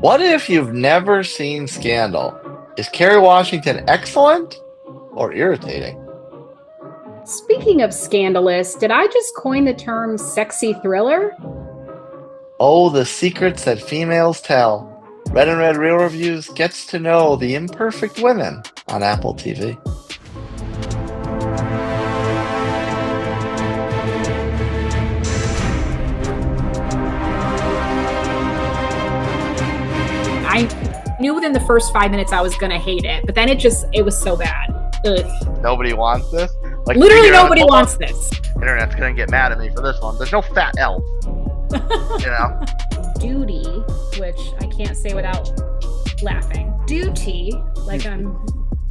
What if you've never seen Scandal? Is Kerry Washington excellent or irritating? Speaking of scandalous, did I just coin the term sexy thriller? Oh, the secrets that females tell. Red and Red Real Reviews gets to know the imperfect women on Apple TV. I knew within the first 5 minutes I was going to hate it, but then it was so bad. Ugh. Nobody wants this. Like Literally nobody wants this. Internet's gonna get mad at me for this one. There's no fat elf, you know. Duty, which I can't say without laughing. Duty, like I'm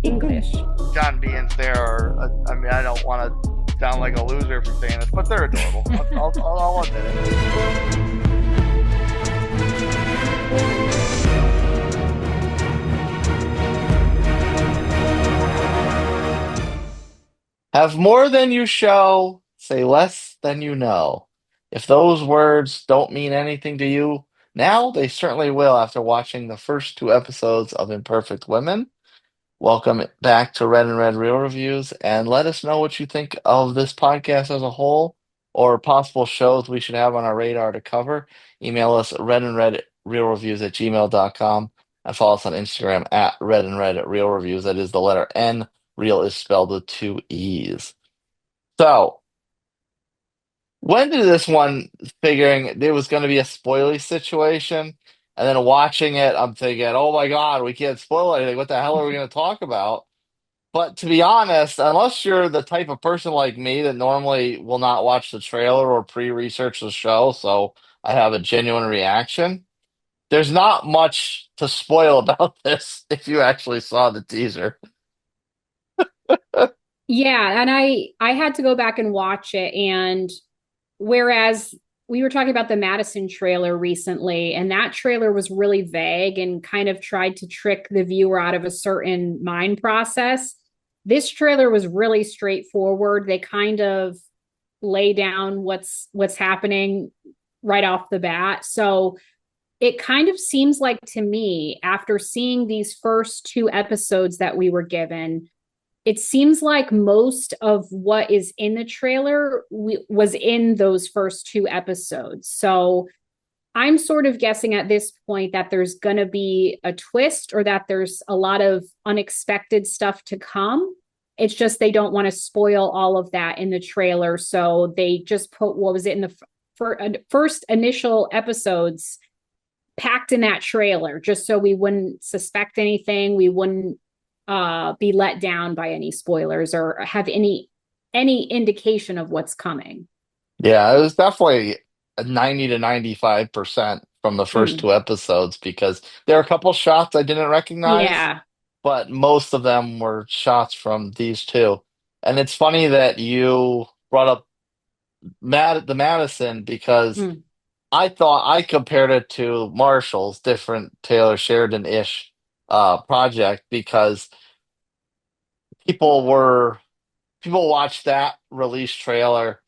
English. John Beans there are. I mean, I don't want to sound like a loser for saying this, but they're adorable. I'll admit it. Have more than you show, say less than you know. If those words don't mean anything to you, now they certainly will after watching the first two episodes of Imperfect Women. Welcome back to Red and Red Real Reviews, and let us know what you think of this podcast as a whole or possible shows we should have on our radar to cover. Email us at redandredrealreviews@gmail.com and follow us on Instagram at Red and Red Real Reviews. That is the letter N. Real is spelled with two E's. So, when did this one figuring there was going to be a spoily situation? And then watching it, I'm thinking, oh my God, we can't spoil anything. What the hell are we going to talk about? But to be honest, unless you're the type of person like me that normally will not watch the trailer or pre-research the show, so I have a genuine reaction, there's not much to spoil about this if you actually saw the teaser. Yeah, and I had to go back and watch it, and whereas we were talking about the Madison trailer recently, and that trailer was really vague and kind of tried to trick the viewer out of a certain mind process. This trailer was really straightforward. They kind of lay down what's happening right off the bat. So it kind of seems like to me, after seeing these first two episodes that we were given, it seems like most of what is in the trailer was in those first two episodes. So I'm sort of guessing at this point that there's going to be a twist or that there's a lot of unexpected stuff to come. It's just they don't want to spoil all of that in the trailer. So they just put what was it in the first initial episodes packed in that trailer just so we wouldn't suspect anything. We wouldn't be let down by any spoilers or have any indication of what's coming. Yeah, it was definitely a 90 to 95% from the first Mm. two episodes because there are a couple shots I didn't recognize, Yeah. but most of them were shots from these two. And it's funny that you brought up the Madison because Mm. I thought I compared it to Marshall's different Taylor Sheridan-ish project because people were people watched that release trailer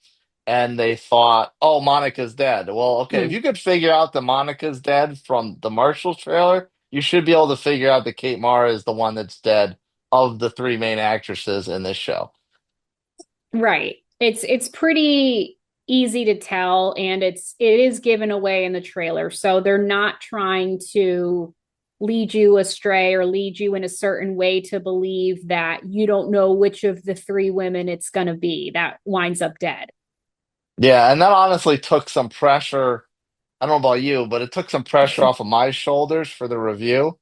and they thought, "Oh, Monica's dead." Well, okay, if Mm. you could figure out that Monica's dead from the Marshall trailer, you should be able to figure out that Kate Mara is the one that's dead of the three main actresses in this show. Right. It's pretty easy to tell, and it is given away in the trailer. So they're not trying to lead you astray or lead you in a certain way to believe that you don't know which of the three women it's going to be that winds up dead. Yeah, and that honestly took some pressure. I don't know about you, but it took some pressure off of my shoulders for the review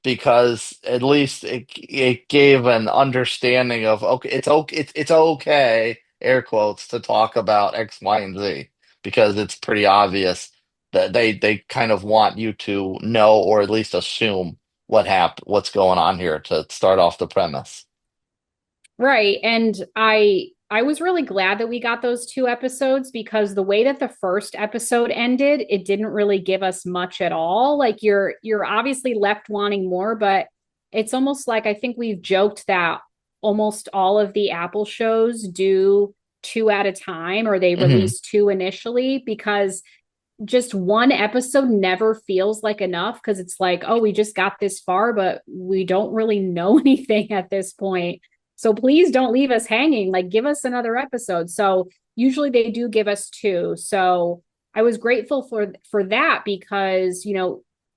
because at least it gave an understanding of it's okay, air quotes, to talk about X, Y, and Z because it's pretty obvious that they kind of want you to know or at least assume what's going on here to start off the premise. Right. And I was really glad that we got those two episodes because the way that the first episode ended, it didn't really give us much at all. Like you're obviously left wanting more, but it's almost like I think we've joked that almost all of the Apple shows do two at a time or they Hmm. release two initially because just one episode never feels like enough because it's like, oh, we just got this far, but we don't really know anything at this point. So please don't leave us hanging. Like, give us another episode. So usually they do give us two. So I was grateful for that because,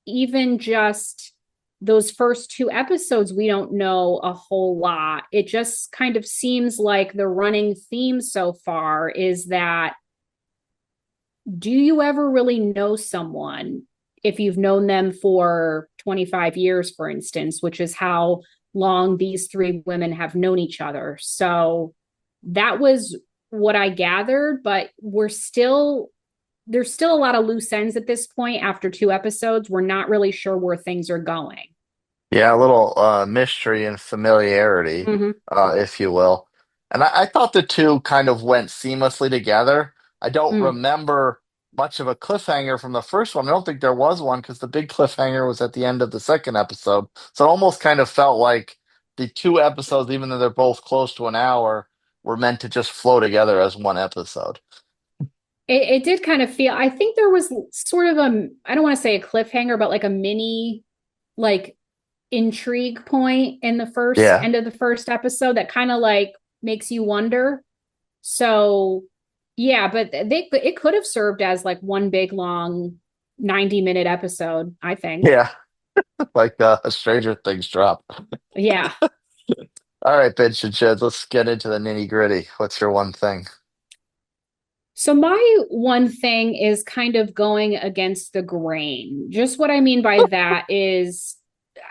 even just those first two episodes, we don't know a whole lot. It just kind of seems like the running theme so far is that do you ever really know someone if you've known them for 25 years, for instance, which is how long these three women have known each other? So that was what I gathered, but there's still a lot of loose ends at this point after two episodes. We're not really sure where things are going. Yeah, a little mystery and familiarity, Mm-hmm. if you will. And I thought the two kind of went seamlessly together. I don't Mm. remember much of a cliffhanger from the first one. I don't think there was one because the big cliffhanger was at the end of the second episode. So it almost kind of felt like the two episodes, even though they're both close to an hour, were meant to just flow together as one episode. It did kind of feel, I think there was sort of I don't want to say a cliffhanger, but like a mini, like intrigue point in the first Yeah. end of the first episode that kind of like makes you wonder. So yeah, but it could have served as like one big long 90-minute episode, I think. Yeah. Like a Stranger Things drop. Yeah. All right, Bench and Jed, let's get into the nitty gritty. What's your one thing? So my one thing is kind of going against the grain. Just what I mean by that is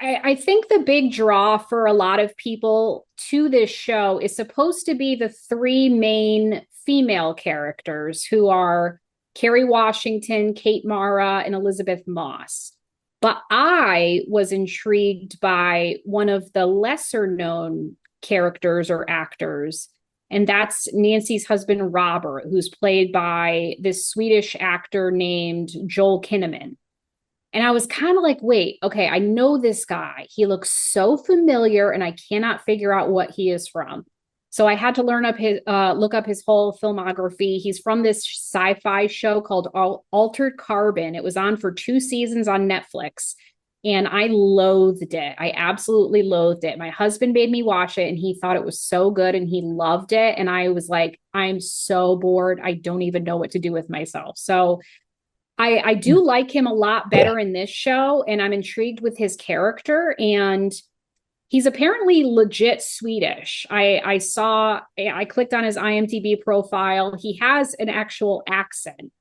I think the big draw for a lot of people to this show is supposed to be the three main female characters who are Kerry Washington, Kate Mara, and Elisabeth Moss. But I was intrigued by one of the lesser known characters or actors, and that's Nancy's husband, Robert, who's played by this Swedish actor named Joel Kinnaman. And I was kind of like, wait, okay, I know this guy. He looks so familiar, and I cannot figure out what he is from. So I had to look up his whole filmography. He's from this sci-fi show called Altered Carbon. It was on for 2 seasons on Netflix, and I loathed it. I absolutely loathed it. My husband made me watch it, and he thought it was so good, and he loved it. And I was like, I'm so bored. I don't even know what to do with myself. So I do like him a lot Yeah. better in this show, and I'm intrigued with his character. And he's apparently legit Swedish. I clicked on his IMDb profile. He has an actual accent.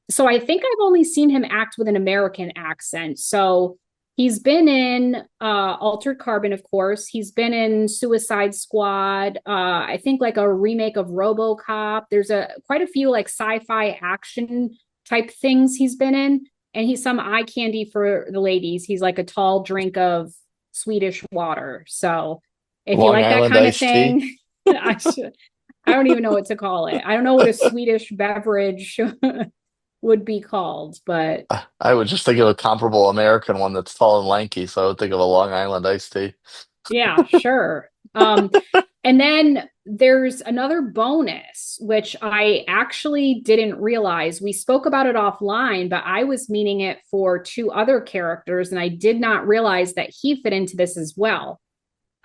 So I think I've only seen him act with an American accent. So he's been in Altered Carbon, of course. He's been in Suicide Squad. I think like a remake of RoboCop. There's a quite a few like sci-fi action type things he's been in, and he's some eye candy for the ladies. He's like a tall drink of Swedish water. So if you Long like that Island kind of iced tea. thing, I don't even know what to call it. I don't know what a Swedish beverage would be called, but I would just think of a comparable American one that's tall and lanky, so I would think of a Long Island iced tea. yeah, sure. And then there's another bonus, which I actually didn't realize. We spoke about it offline, but I was meaning it for two other characters, and I did not realize that he fit into this as well.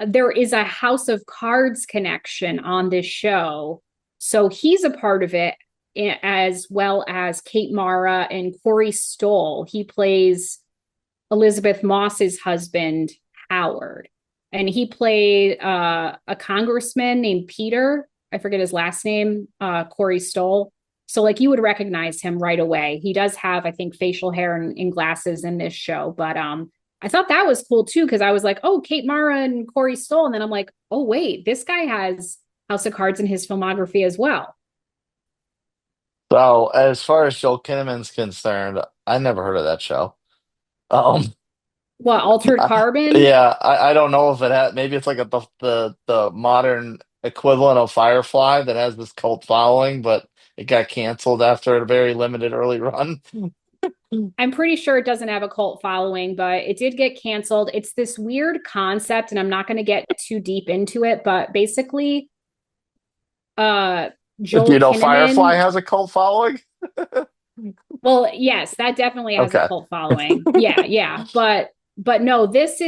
There is a House of Cards connection on this show. So he's a part of it, as well as Kate Mara and Corey Stoll. He plays Elisabeth Moss's husband, Howard. And he played a congressman named Peter. I forget his last name, Corey Stoll. So, like, you would recognize him right away. He does have, I think, facial hair and glasses in this show. But I thought that was cool, too, because I was like, oh, Kate Mara and Corey Stoll. And then I'm like, oh, wait, this guy has House of Cards in his filmography as well. So, as far as Joel Kinnaman's concerned, I never heard of that show. Um, What, Altered Carbon? yeah, I don't know if it had. Maybe it's like the modern equivalent of Firefly that has this cult following, but it got canceled after a very limited early run. I'm pretty sure it doesn't have a cult following, but it did get canceled. It's this weird concept, and I'm not going to get too deep into it, but basically, uh, Do Joel you know Firefly Kinnaman. has a cult following? Well, yes, that definitely has a Okay. cult following. Yeah, yeah. But no, this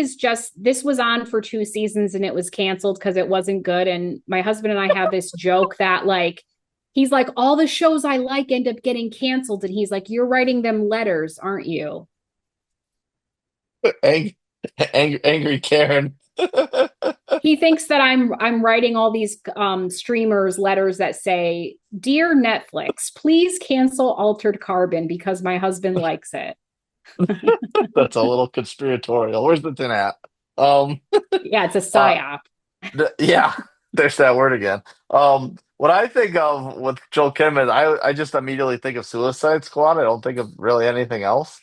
was on for 2 seasons and it was canceled because it wasn't good. And my husband and I have this joke that like he's like, all the shows I like end up getting canceled. And he's like, you're writing them letters, aren't you? Ang angry Karen. He thinks that I'm writing all these streamers letters that say, "Dear Netflix, please cancel Altered Carbon because my husband likes it." That's a little conspiratorial. Where's the tin hat? Um, Yeah, it's a uh, psyop. yeah, there's that word again. What I think of with Joel Kim is I just immediately think of Suicide Squad. I don't think of really anything else.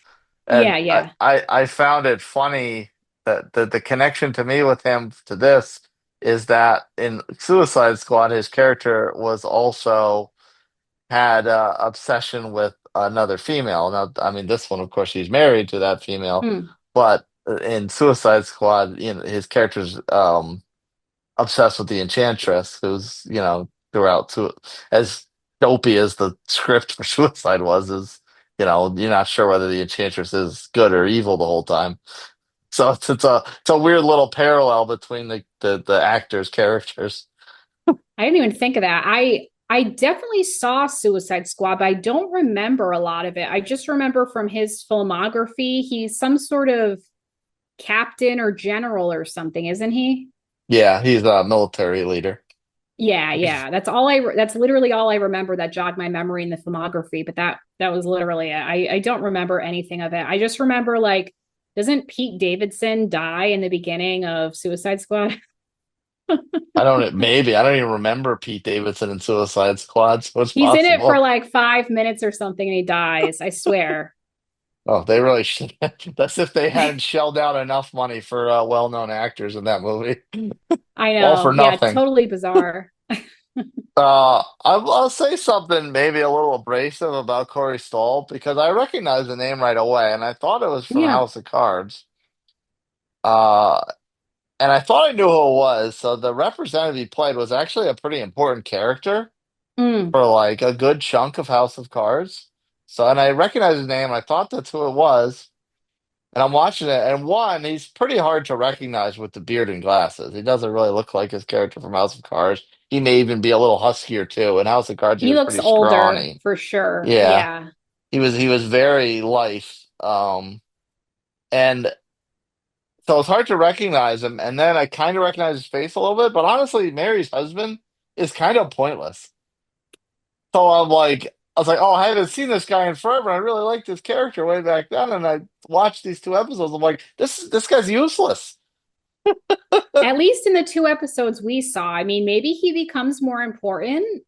Yeah, And I, yeah. I, I found it funny that the connection to me with him to this is that in Suicide Squad, his character was also had obsession with another female. Now, I mean, this one, of course, he's married to that female, Hmm. but in Suicide Squad, his character's obsessed with the Enchantress, who's, throughout to as dopey as the script for Suicide was, you're not sure whether the Enchantress is good or evil the whole time. So it's a weird little parallel between the actors' characters. I didn't even think of that. I definitely saw Suicide Squad, but I don't remember a lot of it. I just remember from his filmography, he's some sort of captain or general or something, isn't he? Yeah, he's a military leader. Yeah, yeah. That's literally all I remember that jogged my memory in the filmography, but that was literally it. I don't remember anything of it. I just remember like doesn't Pete Davidson die in the beginning of Suicide Squad? I don't even remember Pete Davidson in Suicide Squad, so it's He's in it for possible. like 5 minutes or something and he dies. I swear. Oh, they really should. That's if they hadn't shelled out enough money for well-known actors in that movie. I All know. for Yeah, nothing. totally bizarre. I'll say something maybe a little abrasive about Corey Stoll because I recognized the name right away, and I thought it was from Yeah. House of Cards. Uh, and I thought I knew who it was. So the representative he played was actually a pretty important character Mm. for like a good chunk of House of Cards. So, and I recognized his name. I thought that's who it was. And I'm watching it, and one, he's pretty hard to recognize with the beard and glasses. He doesn't really look like his character from House of Cards. He may even be a little huskier too. In House of Cards, he He was looks pretty older scrawny. for sure. Yeah, Yeah. he was very lithe. And so it's hard to recognize him. And then I kind of recognize his face a little bit, but honestly, Mary's husband is kind of pointless. So I was like, oh, I haven't seen this guy in forever. I really liked this character way back then, and I watched these 2 episodes. I'm like, this guy's useless. At least in the 2 episodes we saw. I mean, maybe he becomes more important.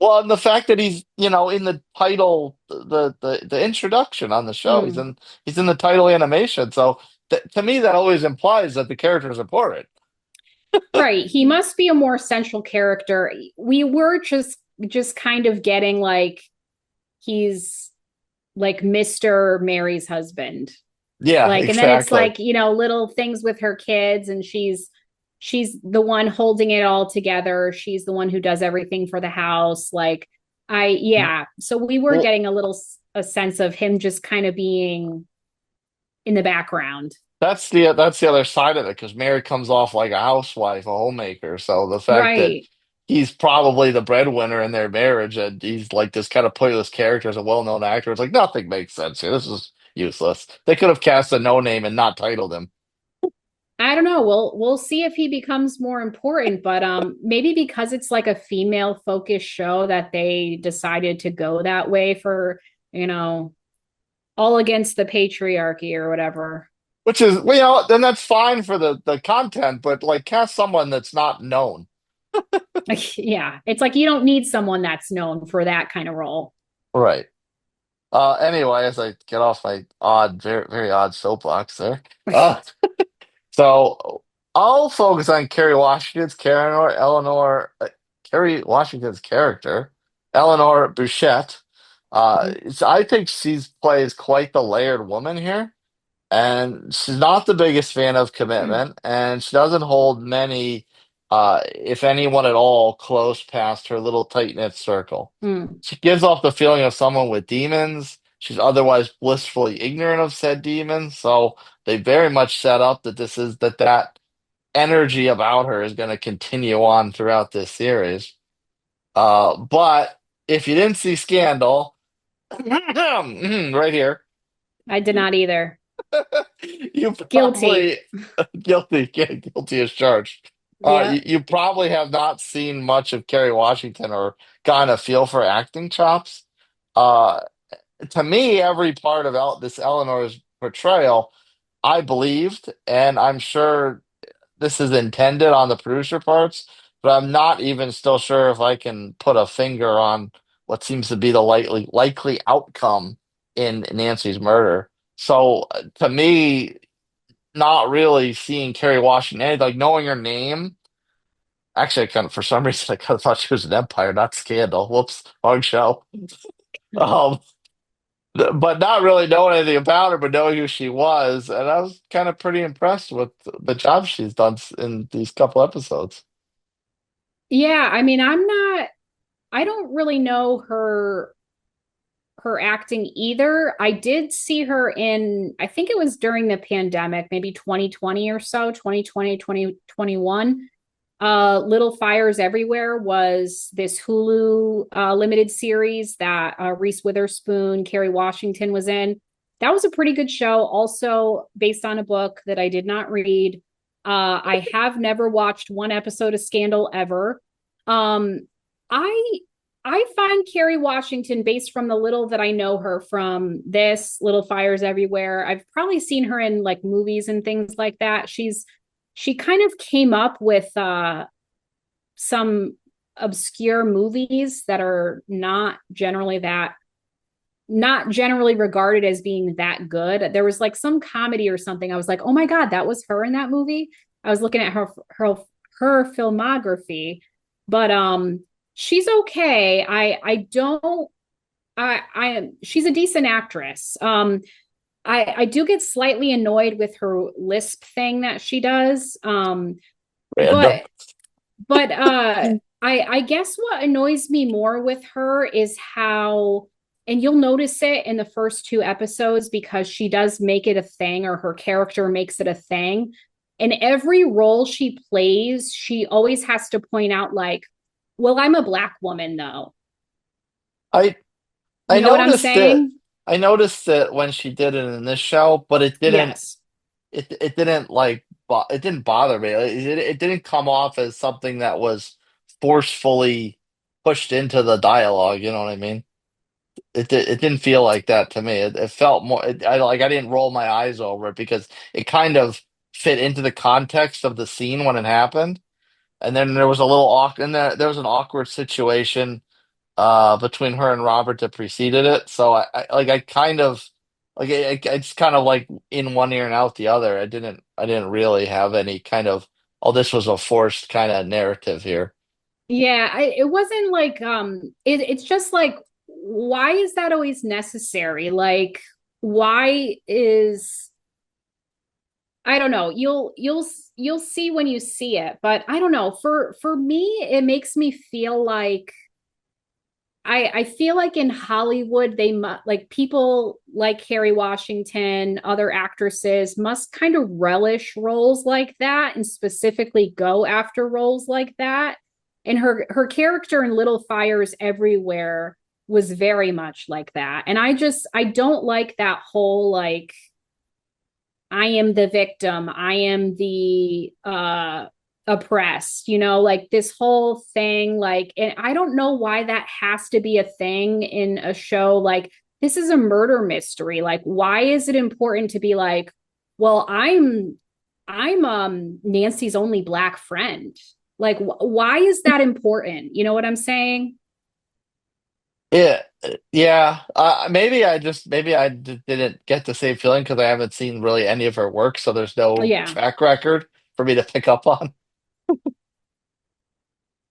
Well, and the fact that he's, in the title, the introduction on the show, he's Mm. in he's in the title animation. So th to me, that always implies that the character is important. Right. He must be a more central character. We were just kind of getting like he's like Mr. Mary's husband. Yeah, Like, and then it's exactly. like, little things with her kids and she's the one holding it all together. She's the one who does everything for the house. Like yeah. So we were Well, getting a sense of him just kind of being in the background. that's the other side of it because Mary comes off like a housewife, a homemaker. So the fact that Right. he's probably the breadwinner in their marriage and he's like this kind of pointless character as a well-known actor, it's like nothing makes sense here. This is useless. They could have cast a no name and not titled him. I don't know. We'll see if he becomes more important, but maybe because it's like a female focused show that they decided to go that way for, you know, all against the patriarchy or whatever. Which is, then that's fine for the content, but like cast someone that's not known. Like, yeah, it's like you don't need someone that's known for that kind of role. Right. Anyway, as I get off my very, very odd soapbox there. So I'll focus on Kerry Washington's character, Eleanor Bouchette. I think she's plays quite the layered woman here, and she's not the biggest fan of commitment, and she doesn't hold many. if anyone at all, close past her little tight-knit circle. Hmm. She gives off the feeling of someone with demons. She's otherwise blissfully ignorant of said demons, so they very much set up that that energy about her is going to continue on throughout this series. But if you didn't see Scandal, right here, I did not either. you Guilty. probably guilty as charged. Yeah. You probably have not seen much of Kerry Washington or gotten a feel for acting chops. Uh, to me, every part of this Eleanor's portrayal, I believed, and I'm sure this is intended on the producer parts, but I'm not even still sure if I can put a finger on what seems to be the likely outcome in Nancy's murder. So to me, not really seeing Kerry Washington, like knowing her name. Actually, I kind of, for some reason, I kind of thought she was an Empire, not Scandal. Whoops, wrong show. Um, but not really knowing anything about her, but knowing who she was, and I was kind of pretty impressed with the job she's done in these couple episodes. Yeah, I mean, I don't really know her acting either. I did see her in, I think it was during the pandemic, maybe 2020 or so, 2020, 2021. Little Fires Everywhere was this Hulu limited series that Reese Witherspoon, Kerry Washington was in. That was a pretty good show, also based on a book that I did not read. I have never watched one episode of Scandal ever. Um, I I find Kerry Washington, based from the little that I know her from this, Little Fires Everywhere. I've probably seen her in like movies and things like that. She kind of came up with some obscure movies that are not generally regarded as being that good. There was like some comedy or something. I was like, oh my God, that was her in that movie. I was looking at her filmography, but she's okay. I don't I am she's a decent actress. I do get slightly annoyed with her lisp thing that she does. Random. But I guess what annoys me more with her is how, and you'll notice it in the first two episodes because she does make it a thing, or her character makes it a thing. In every role she plays, she always has to point out, like, well, I'm a black woman though. I I You know what I'm noticed it. saying? I noticed it when she did it in this show, but Yes. it didn't like it didn't bother me. It didn't come off as something that was forcefully pushed into the dialogue. You know what I mean? It didn't feel like that to me. It felt more. I didn't roll my eyes over it because it kind of fit into the context of the scene when it happened. And then there was a little awkward, and there was an awkward situation between her and Robert that preceded it. So I kind of it's kind of like in one ear and out the other. I didn't really have any kind of, oh, this was a forced kind of narrative here. Yeah, it wasn't like it's just like, why is that always necessary? Like, why is, I don't know. You'll see when you see it, but I don't know. For me, it makes me feel like I feel like in Hollywood like people like Kerry Washington, other actresses must kind of relish roles like that and specifically go after roles like that. And her character in Little Fires Everywhere was very much like that. And I don't like that whole like, I am the victim. I am the oppressed, like this whole thing. Like, and I don't know why that has to be a thing in a show. Like, this is a murder mystery. Like, why is it important to be like, well, I'm Nancy's only black friend. Like, why is that important? You know what I'm saying? Yeah, yeah. Maybe didn't get the same feeling because I haven't seen really any of her work, so there's no Yeah. track record for me to pick up on.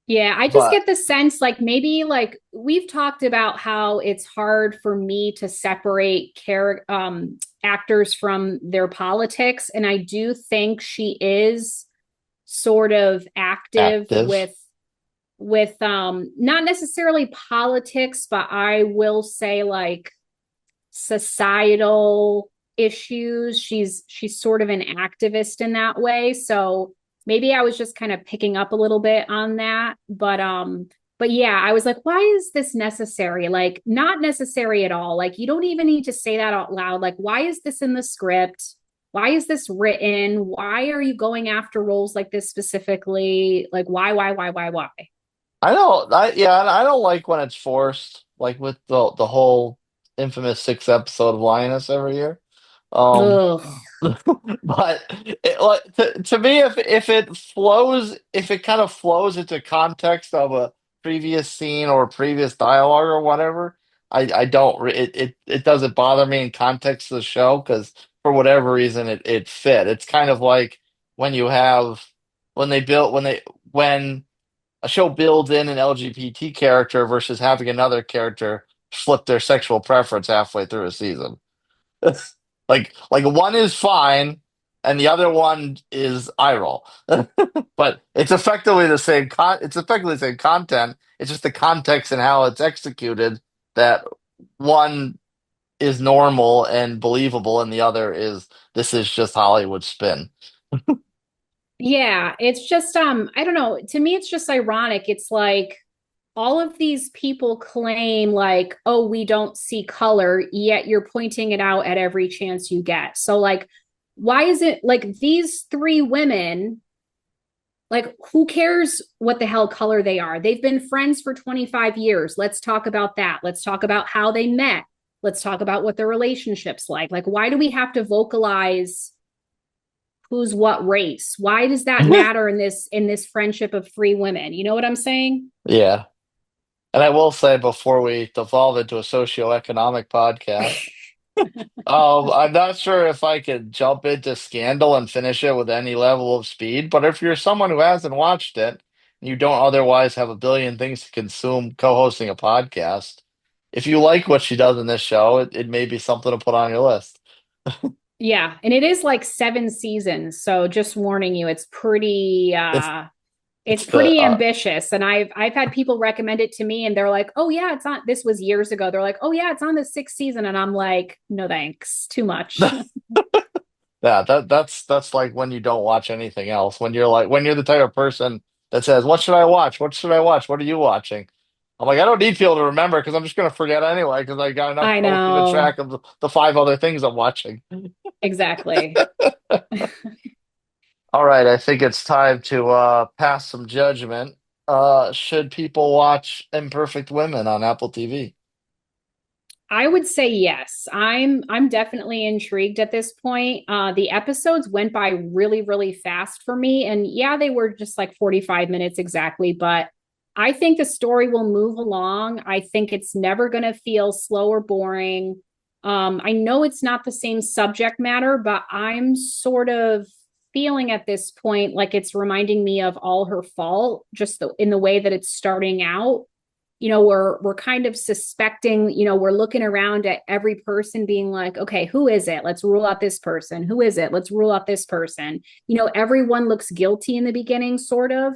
Yeah, I just But get the sense like maybe like we've talked about how it's hard for me to separate actors from their politics, and I do think she is sort of active Active. with not necessarily politics, but I will say like societal issues. She's sort of an activist in that way. So maybe I was just kind of picking up a little bit on that. But yeah, I was like, why is this necessary? Like, not necessary at all. Like, you don't even need to say that out loud. Like, why is this in the script? Why is this written? Why are you going after roles like this specifically? Like, why? I don't like when it's forced, like with the whole infamous sixth episode of Lioness every year. Um, Ugh. but like to me, if it kind of flows into context of a previous scene or previous dialogue or whatever, I don't it doesn't bother me in context of the show because for whatever reason it fit. It's kind of like when you have when they built when a show builds in an LGBT character versus having another character flip their sexual preference halfway through a season. Like one is fine and the other one is eye roll. But it's effectively the same content. It's just the context and how it's executed that one is normal and believable and the other is this is just Hollywood spin. Yeah, it's just I don't know. To me it's just ironic. It's like all of these people claim like, "Oh, we don't see color," yet you're pointing it out at every chance you get. So like why is it like these three women, like who cares what the hell color they are? They've been friends for 25 years. Let's talk about that. Let's talk about how they met. Let's talk about what their relationships like. Like why do we have to vocalize who's what race? Why does that matter in this friendship of three women? You know what I'm saying? Yeah. And I will say before we devolve into a socioeconomic podcast, I'm not sure if I could jump into Scandal and finish it with any level of speed, but if you're someone who hasn't watched it and you don't otherwise have a billion things to consume co-hosting a podcast, if you like what she does in this show, it may be something to put on your list. Yeah, and it is like 7 seasons, so just warning you, It's it's it's the pretty ambitious. And I've had people recommend it to me and they're like, "Oh yeah, it's on." This was years ago. They're like, "Oh yeah, it's on the 6th season." And I'm like, "No thanks. Too much." yeah, that's like when you don't watch anything else. When you're the type of person that says, "What should I watch? What should I watch? What are you watching?" I'm like, I don't need people to remember because I'm just gonna forget anyway because I got enough I trouble keeping know. track of the five other things I'm watching. Exactly. All right, I think it's time to pass some judgment. Should people watch Imperfect Women on Apple TV? I would say yes. I'm definitely intrigued at this point. The episodes went by really fast for me, and yeah, they were just like 45 minutes exactly. But I think the story will move along. I think it's never going to feel slow or boring. I know it's not the same subject matter, but I'm sort of feeling at this point like it's reminding me of All Her Fault, just in the way that it's starting out. We're kind of suspecting, we're looking around at every person being like, okay, who is it? Let's rule out this person. Who is it? Let's rule out this person. Everyone looks guilty in the beginning, sort of.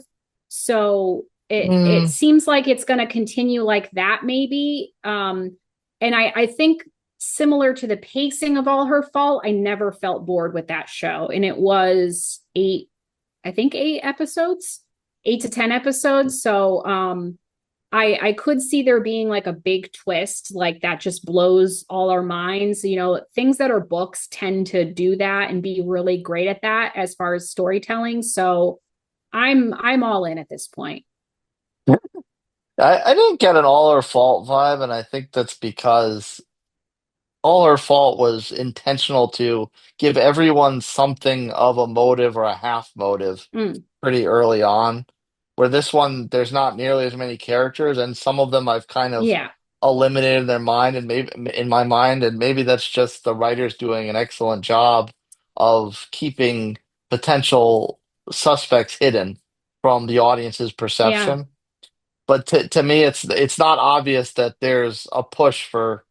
So it Mm, seems like it's going to continue like that, maybe. And I think similar to the pacing of All Her Fault, I never felt bored with that show. And it was I think 8 episodes, 8 to 10 episodes. So I could see there being like a big twist, like that just blows all our minds. Things that are books tend to do that and be really great at that as far as storytelling. So I'm all in at this point. I didn't get an All Her Fault vibe, and I think that's because All Her Fault was intentional to give everyone something of a motive or a half motive Mm, pretty early on. Where this one, there's not nearly as many characters, and some of them I've kind of yeah, eliminated their mind and maybe in my mind, and maybe that's just the writers doing an excellent job of keeping potential suspects hidden from the audience's yeah. perception. But to me, it's not obvious that there's a push for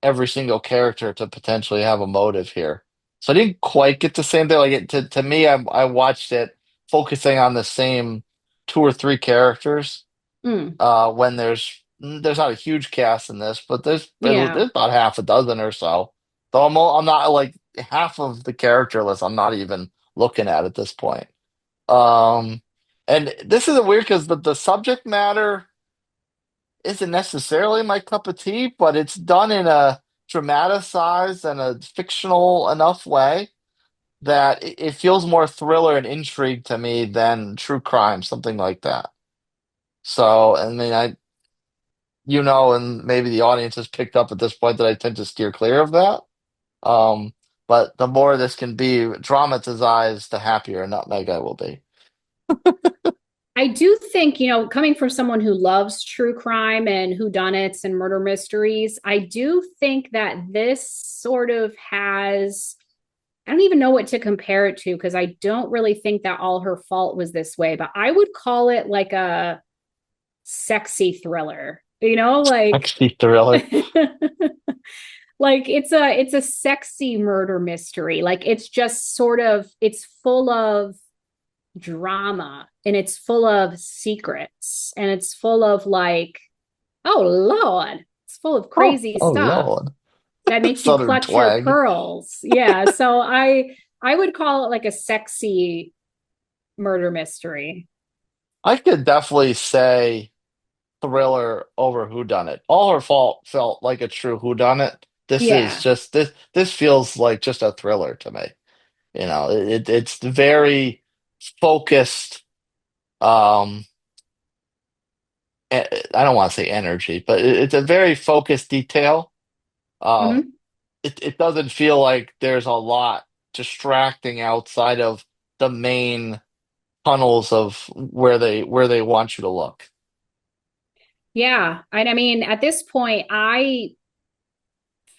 every single character to potentially have a motive here. So I didn't quite get the same thing. To me, I watched it focusing on the same two or three characters. Mm, When there's not a huge cast in this, but yeah. there's about half a dozen or so. So I'm not like half of the character list. I'm not even looking at this point. Um, and this is weird because the subject matter isn't necessarily my cup of tea, but it's done in a dramatized and a fictional enough way that it feels more thriller and intrigue to me than true crime, something like that. So, I mean, and maybe the audience has picked up at this point that I tend to steer clear of that. Um, but the more this can be dramatized, the happier Nutmeg I will be. I do think, coming from someone who loves true crime and whodunits and murder mysteries, I do think that this sort of has, I don't even know what to compare it to because I don't really think that All Her Fault was this way, but I would call it like a sexy thriller, like Actually, thriller. like it's a sexy murder mystery. Like it's just sort of it's full of drama and it's full of secrets and it's full of like, oh Lord, it's full of Oh, crazy oh stuff Lord. that makes you Southern clutch your twang. pearls. Yeah. So I would call it like a sexy murder mystery. I could definitely say thriller over Whodunit. All Her Fault felt like a true Whodunit. Yeah. This feels like just a thriller to me. It's very focused. Um, I don't want to say energy, but it's a very focused detail. Uh, Mm-hmm. it doesn't feel like there's a lot distracting outside of the main tunnels of where they want you to look. Yeah. And I mean, at this point, I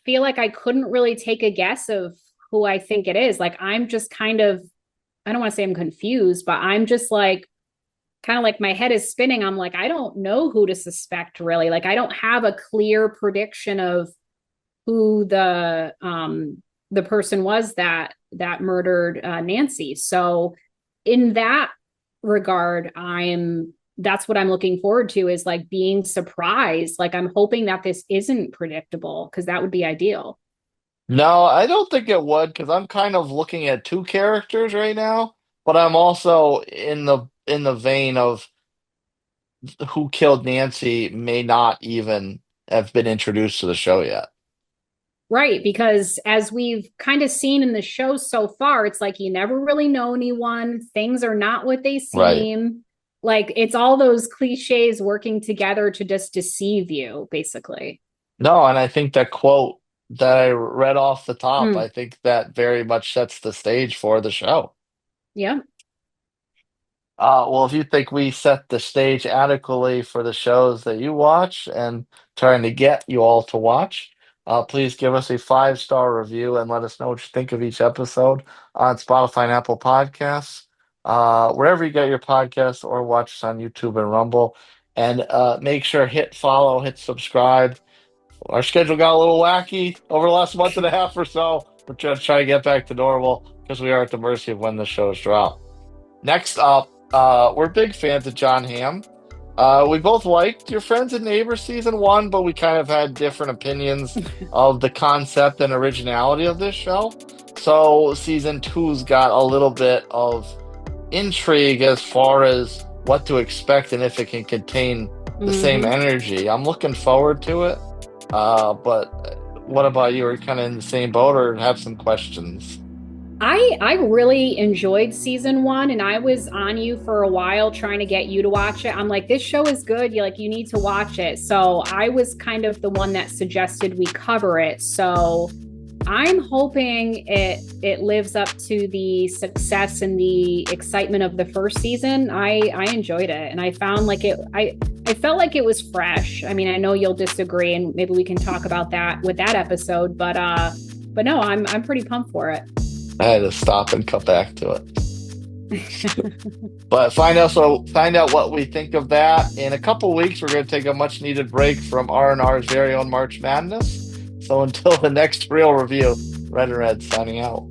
feel like I couldn't really take a guess of who I think it is. Like, I'm just kind of, I don't want to say I'm confused, but I'm just like, kind of like my head is spinning. I'm like, I don't know who to suspect really. Like, I don't have a clear prediction of who the person was that murdered Nancy. So in that regard, that's what I'm looking forward to is like being surprised. Like I'm hoping that this isn't predictable because that would be ideal. No, I don't think it would because I'm kind of looking at two characters right now, but I'm also in the vein of who killed Nancy may not even have been introduced to the show yet. Right, because as we've kind of seen in the show so far, it's like you never really know anyone. Things are not what they Right. seem. Like it's all those cliches working together to just deceive you, basically. No, and I think that quote that I read off the top, Mm, I think that very much sets the stage for the show. yeah. Well, if you think we set the stage adequately for the shows that you watch and trying to get you all to watch, please give us a 5-star review and let us know what you think of each episode on Spotify and Apple Podcasts, wherever you get your podcasts, or watch us on YouTube and Rumble. And make sure hit follow, hit subscribe. Our schedule got a little wacky over the last month and a half or so. We're trying to get back to normal because we are at the mercy of when the shows drop. Next up, we're big fans of Jon Hamm. We both liked Your Friends and Neighbors season one, but we kind of had different opinions of the concept and originality of this show. So season two's got a little bit of intrigue as far as what to expect and if it can contain the same Hmm. energy. I'm looking forward to it. But what about you? Are you kind of in the same boat or have some questions? I really enjoyed season one, and I was on you for a while trying to get you to watch it. I'm like, this show is good. You need to watch it. So I was kind of the one that suggested we cover it. So I'm hoping it lives up to the success and the excitement of the first season. I enjoyed it, and I found like I felt like it was fresh. I mean, I know you'll disagree, and maybe we can talk about that with that episode. But no, I'm pretty pumped for it. I had to stop and come back to it. But find out what we think of that. In a couple weeks, we're going to take a much needed break from R&R's very own March Madness. So until the next real review, Red and Red signing out.